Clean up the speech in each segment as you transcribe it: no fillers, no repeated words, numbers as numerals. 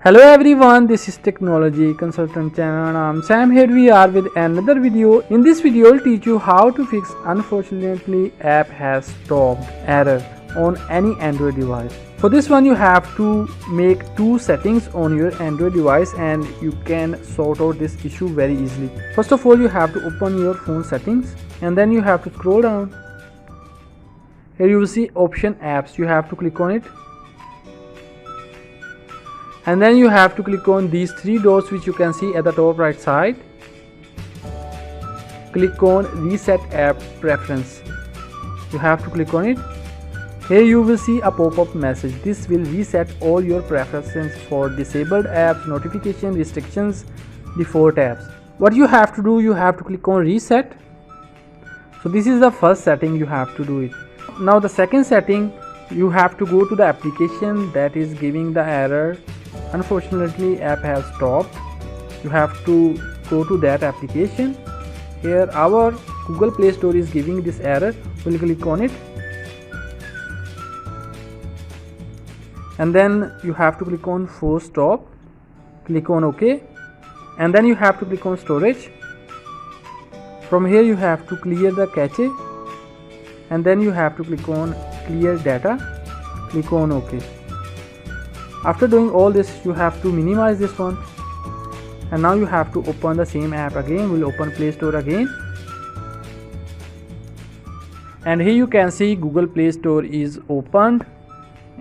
Hello everyone, this is Technology Consultant channel and I'm Sam. Here we are with another video. In this video I'll teach you how to fix unfortunately app has stopped error on any Android device. For this one you have to make two settings on your Android device and you can sort out this issue very easily. First of all, you have to open your phone settings and then you have to scroll down. Here you will see option apps. You have to click on it. And then you have to click on these three dots which you can see at the top right side. Click on reset app preference. You have to click on it. Here you will see a pop-up message. This will reset all your preferences for disabled apps, notification, restrictions, default apps. What you have to do, you have to click on reset. So this is the first setting, you have to do it. Now the second setting, you have to go to the application that is giving the error. Unfortunately app has stopped. You have to go to that application. Here our Google Play Store is giving this error. We'll click on it and then you have to click on force stop. Click on OK and then you have to click on storage. From here you have to clear the cache and then you have to click on clear data. Click on OK. After doing all this, you have to minimize this one and now you have to open the same app again. We'll open Play Store again and here you can see Google Play Store is opened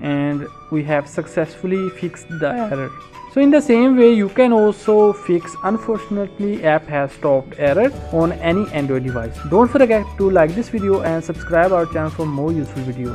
and we have successfully fixed the error. So in the same way you can also fix unfortunately app has stopped error on any Android device. Don't forget to like this video and subscribe our channel for more useful videos.